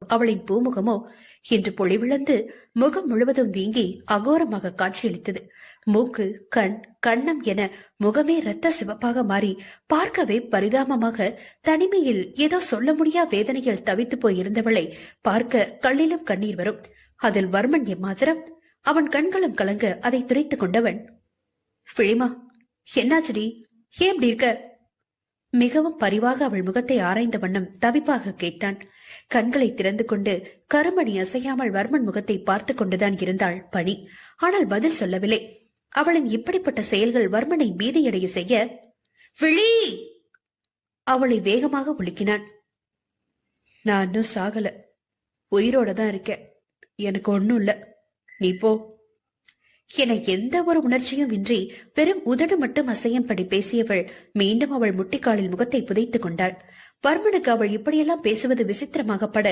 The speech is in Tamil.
அவளின் பூமுகமோ இன்று பொழிவிழந்து முகம் முழுவதும் வீங்கி அகோரமாக காட்சியளித்தது. மூக்கு, கண், கன்னம் என முகமே இரத்த சிவப்பாக மாறி பார்க்கவே பரிதாபமாக, தனிமையில் ஏதோ சொல்ல முடியா வேதனையில் தவித்து போய் இருந்தவளை பார்க்க கண்ணிலும் கண்ணீர் வரும். அதில் வர்மன் எம்மாத்திரம். அவன் கண்களும் கலங்க அதை துரைத்துக் கொண்டவன், பிழிமா, என்னாச்சுடி, ஏன் இப்படி இருக்க? மிகவும் பரிவாக அவள் முகத்தை ஆராய்ந்த வண்ணம் தவிப்பாக கேட்டான். கண்களை திறந்து கொண்டு கருமணி அசையாமல் வர்மன் முகத்தை பார்த்து கொண்டுதான் இருந்தாள் பணி. ஆனால் பதில் சொல்லவில்லை. அவளின் இப்படிப்பட்ட செயல்கள் வர்மனை பீதியடைய செய்ய, விழி, அவளை வேகமாக உலுக்கினான். நான் இன்னும் சாகல, உயிரோட தான் இருக்கேன், எனக்கு ஒண்ணும் இல்ல, நீ போ என எந்த ஒரு உணர்ச்சியும் இன்றி வெறும் உதடு மட்டும் அசையும்படி பேசியவள் மீண்டும் அவள் முட்டிக்காலில் முகத்தை புதைத்துக் கொண்டாள். வர்மனுக்கு அவள் இப்படியெல்லாம் பேசுவது விசித்திரமாகப்பட